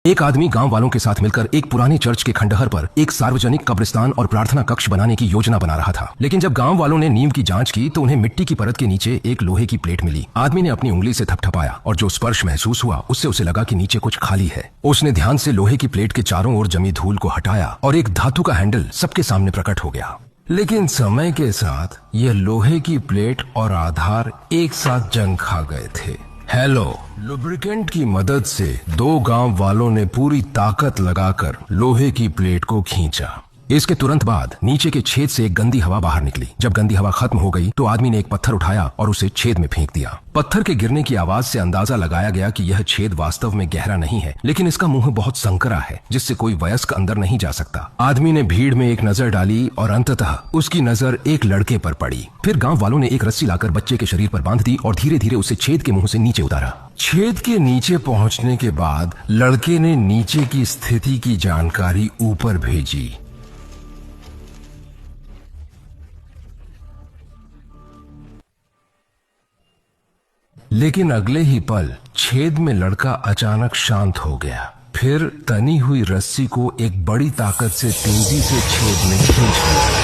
एक आदमी गांव वालों के साथ मिलकर एक पुराने चर्च के खंडहर पर एक सार्वजनिक कब्रिस्तान और प्रार्थना कक्ष बनाने की योजना बना रहा था। लेकिन जब गांव वालों ने नींव की जांच की तो उन्हें मिट्टी की परत के नीचे एक लोहे की प्लेट मिली। आदमी ने अपनी उंगली से थपथपाया और जो स्पर्श महसूस हुआ उससे उसे लगा कि नीचे कुछ खाली है। उसने ध्यान से लोहे की प्लेट के चारों ओर जमी धूल को हटाया और एक धातु का हैंडल सबके सामने प्रकट हो गया। लेकिन समय के साथ यह लोहे की प्लेट और आधार एक साथ जंग खा गए थे। हेलो लुब्रिकेंट की मदद से दो गांव वालों ने पूरी ताकत लगाकर लोहे की प्लेट को खींचा। इसके तुरंत बाद नीचे के छेद से एक गंदी हवा बाहर निकली। जब गंदी हवा खत्म हो गई तो आदमी ने एक पत्थर उठाया और उसे छेद में फेंक दिया। पत्थर के गिरने की आवाज से अंदाजा लगाया गया कि यह छेद वास्तव में गहरा नहीं है, लेकिन इसका मुंह बहुत संकरा है जिससे कोई वयस्क अंदर नहीं जा सकता। आदमी ने भीड़ में एक नजर डाली और अंततः उसकी नजर एक लड़के पर पड़ी। फिर गांव वालों ने एक रस्सी लाकर बच्चे के शरीर पर बांध दी और धीरे धीरे उसे छेद के मुंह से नीचे उतारा। छेद के नीचे पहुंचने के बाद लड़के ने नीचे की स्थिति की जानकारी ऊपर भेजी। लेकिन अगले ही पल छेद में लड़का अचानक शांत हो गया। फिर तनी हुई रस्सी को एक बड़ी ताकत से तेजी से छेद में खींच लिया।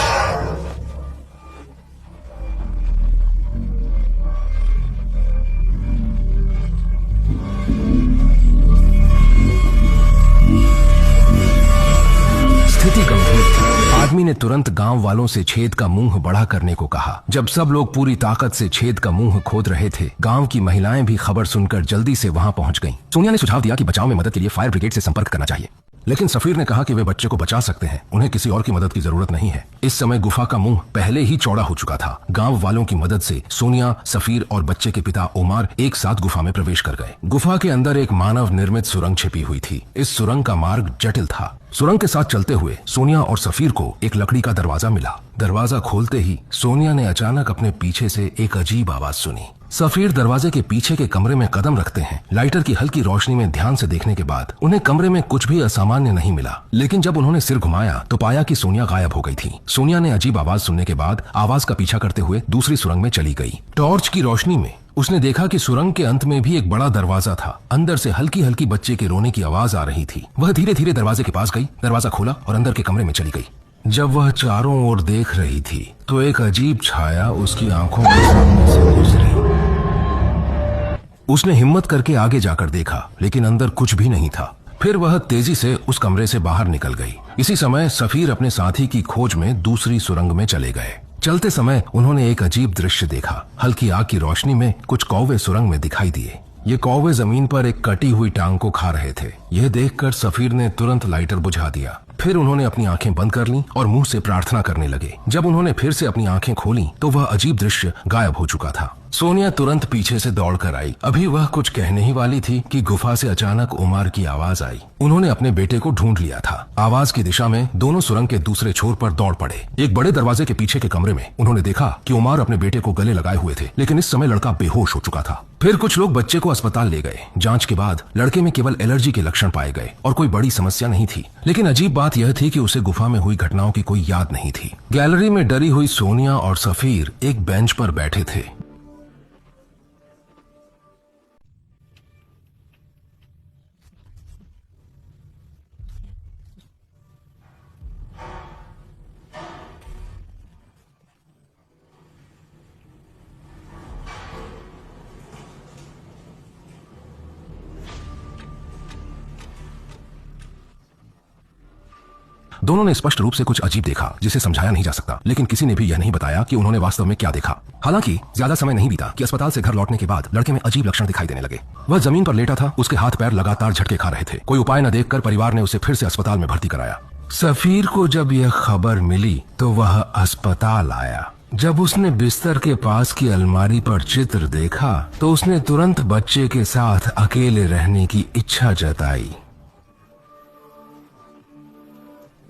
स्थिति गंभीर थी। आदमी ने तुरंत गांव वालों से छेद का मुंह बड़ा करने को कहा। जब सब लोग पूरी ताकत से छेद का मुंह खोद रहे थे, गांव की महिलाएं भी खबर सुनकर जल्दी से वहां पहुंच गईं। सोनिया ने सुझाव दिया कि बचाव में मदद के लिए फायर ब्रिगेड से संपर्क करना चाहिए, लेकिन सफीर ने कहा कि वे बच्चे को बचा सकते हैं, उन्हें किसी और की मदद की जरूरत नहीं है। इस समय गुफा का मुंह पहले ही चौड़ा हो चुका था। गांव वालों की मदद से सोनिया, सफीर और बच्चे के पिता ओमार एक साथ गुफा में प्रवेश कर गए। गुफा के अंदर एक मानव निर्मित सुरंग छिपी हुई थी। इस सुरंग का मार्ग जटिल था। सुरंग के साथ चलते हुए सोनिया और सफीर को एक लकड़ी का दरवाजा मिला। दरवाजा खोलते ही सोनिया ने अचानक अपने पीछे से एक अजीब आवाज सुनी। सफीर दरवाजे के पीछे के कमरे में कदम रखते हैं। लाइटर की हल्की रोशनी में ध्यान से देखने के बाद उन्हें कमरे में कुछ भी असामान्य नहीं मिला, लेकिन जब उन्होंने सिर घुमाया तो पाया कि सोनिया गायब हो गई थी। सोनिया ने अजीब आवाज सुनने के बाद आवाज का पीछा करते हुए दूसरी सुरंग में चली गई। टॉर्च की रोशनी में उसने देखा कि सुरंग के अंत में भी एक बड़ा दरवाजा था। अंदर से हल्की हल्की बच्चे के रोने की आवाज आ रही थी। वह धीरे धीरे दरवाजे के पास गई, दरवाजा खोला और अंदर के कमरे में चली गई। जब वह चारों ओर देख रही थी तो एक अजीब छाया उसकी आंखों के सामने से गुजरी। उसने हिम्मत करके आगे जाकर देखा, लेकिन अंदर कुछ भी नहीं था। फिर वह तेजी से उस कमरे से बाहर निकल गई। इसी समय सफीर अपने साथी की खोज में दूसरी सुरंग में चले गए। चलते समय उन्होंने एक अजीब दृश्य देखा। हल्की आग की रोशनी में कुछ कौवे सुरंग में दिखाई दिए। ये कौवे जमीन पर एक कटी हुई टांग को खा रहे थे। यह देखकर सफीर ने तुरंत लाइटर बुझा दिया। फिर उन्होंने अपनी आंखें बंद कर लीं और मुंह से प्रार्थना करने लगे। जब उन्होंने फिर से अपनी आंखें खोलीं तो वह अजीब दृश्य गायब हो चुका था। सोनिया तुरंत पीछे से दौड़कर आई। अभी वह कुछ कहने ही वाली थी कि गुफा से अचानक उमार की आवाज आई। उन्होंने अपने बेटे को ढूंढ लिया था। आवाज की दिशा में दोनों सुरंग के दूसरे छोर पर दौड़ पड़े। एक बड़े दरवाजे के पीछे के कमरे में उन्होंने देखा कि उमार अपने बेटे को गले लगाए हुए थे, लेकिन इस समय लड़का बेहोश हो चुका था। फिर कुछ लोग बच्चे को अस्पताल ले गए। जांच के बाद लड़के में केवल एलर्जी के लक्षण पाए गए और कोई बड़ी समस्या नहीं थी। लेकिन अजीब बात यह थी कि उसे गुफा में हुई घटनाओं की कोई याद नहीं थी। गैलरी में डरी हुई सोनिया और सफीर एक बेंच पर बैठे थे। दोनों ने स्पष्ट रूप से कुछ अजीब देखा जिसे समझाया नहीं जा सकता, लेकिन किसी ने भी यह नहीं बताया कि उन्होंने वास्तव में क्या देखा। हालांकि ज्यादा समय नहीं बीता कि अस्पताल से घर लौटने के बाद लड़के में अजीब लक्षण दिखाई देने लगे। वह जमीन पर लेटा था, उसके हाथ पैर लगातार झटके खा रहे थे। कोई उपाय न देखकर परिवार ने उसे फिर से अस्पताल में भर्ती कराया। सफीर को जब यह खबर मिली तो वह अस्पताल आया। जब उसने बिस्तर के पास की अलमारी पर चित्र देखा तो उसने तुरंत बच्चे के साथ अकेले रहने की इच्छा जताई।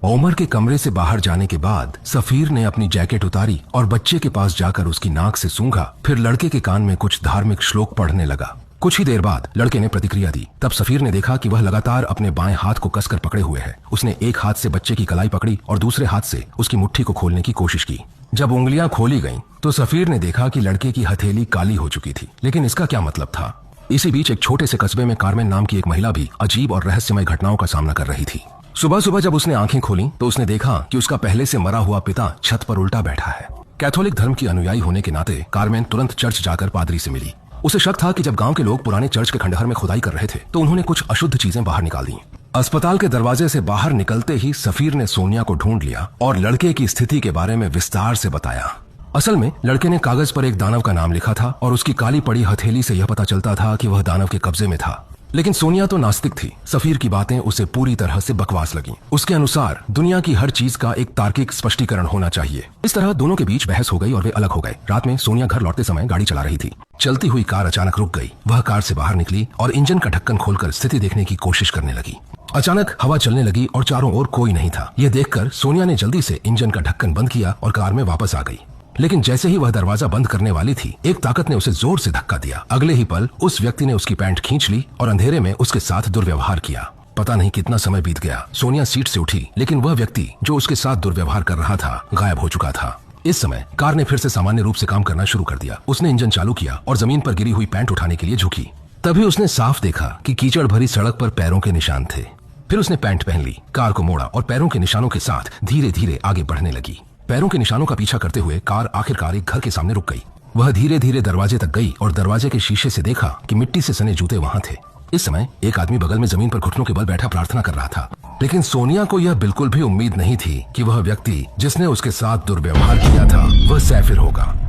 ओमर के कमरे से बाहर जाने के बाद सफीर ने अपनी जैकेट उतारी और बच्चे के पास जाकर उसकी नाक से सूंघा। फिर लड़के के कान में कुछ धार्मिक श्लोक पढ़ने लगा। कुछ ही देर बाद लड़के ने प्रतिक्रिया दी। तब सफीर ने देखा कि वह लगातार अपने बाएं हाथ को कसकर पकड़े हुए है। उसने एक हाथ से बच्चे की कलाई पकड़ी और दूसरे हाथ से उसकी मुट्ठी को खोलने की कोशिश की। जब उंगलियां खोली गईं, तो सफीर ने देखा कि लड़के की हथेली काली हो चुकी थी। लेकिन इसका क्या मतलब था? इसी बीच एक छोटे से कस्बे में कारमेन नाम की एक महिला भी अजीब और रहस्यमय घटनाओं का सामना कर रही थी। सुबह सुबह जब उसने आंखें खोली तो उसने देखा कि उसका पहले से मरा हुआ पिता छत पर उल्टा बैठा है। कैथोलिक धर्म की अनुयायी होने के नाते कारमेन तुरंत चर्च जाकर पादरी से मिली। उसे शक था कि जब गांव के लोग पुराने चर्च के खंडहर में खुदाई कर रहे थे तो उन्होंने कुछ अशुद्ध चीजें बाहर निकाल दी। अस्पताल के दरवाजे से बाहर निकलते ही सफीर ने सोनिया को ढूंढ लिया और लड़के की स्थिति के बारे में विस्तार से बताया। असल में लड़के ने कागज पर एक दानव का नाम लिखा था और उसकी काली पड़ी हथेली से यह पता चलता था कि वह दानव के कब्जे में था। लेकिन सोनिया तो नास्तिक थी। सफीर की बातें उसे पूरी तरह से बकवास लगीं। उसके अनुसार दुनिया की हर चीज का एक तार्किक स्पष्टीकरण होना चाहिए। इस तरह दोनों के बीच बहस हो गई और वे अलग हो गए। रात में सोनिया घर लौटते समय गाड़ी चला रही थी। चलती हुई कार अचानक रुक गई। वह कार से बाहर निकली और इंजन का ढक्कन खोलकर स्थिति देखने की कोशिश करने लगी। अचानक हवा चलने लगी और चारों ओर कोई नहीं था। यह देखकर सोनिया ने जल्दी से इंजन का ढक्कन बंद किया और कार में वापस आ गई। लेकिन जैसे ही वह दरवाजा बंद करने वाली थी, एक ताकत ने उसे जोर से धक्का दिया। अगले ही पल उस व्यक्ति ने उसकी पैंट खींच ली और अंधेरे में उसके साथ दुर्व्यवहार किया। पता नहीं कितना समय बीत गया। सोनिया सीट से उठी, लेकिन वह व्यक्ति जो उसके साथ दुर्व्यवहार कर रहा था गायब हो चुका था। इस समय कार ने फिर से सामान्य रूप से काम करना शुरू कर दिया। उसने इंजन चालू किया और जमीन पर गिरी हुई पैंट उठाने के लिए झुकी। तभी उसने साफ देखा कि कीचड़ भरी सड़क पर पैरों के निशान थे। फिर उसने पैंट पहन ली, कार को मोड़ा और पैरों के निशानों के साथ धीरे धीरे आगे बढ़ने लगी। पैरों के निशानों का पीछा करते हुए कार आखिरकार एक घर के सामने रुक गई। वह धीरे धीरे दरवाजे तक गई और दरवाजे के शीशे से देखा कि मिट्टी से सने जूते वहां थे। इस समय एक आदमी बगल में जमीन पर घुटनों के बल बैठा प्रार्थना कर रहा था। लेकिन सोनिया को यह बिल्कुल भी उम्मीद नहीं थी कि वह व्यक्ति जिसने उसके साथ दुर्व्यवहार किया था वह सैफिर होगा।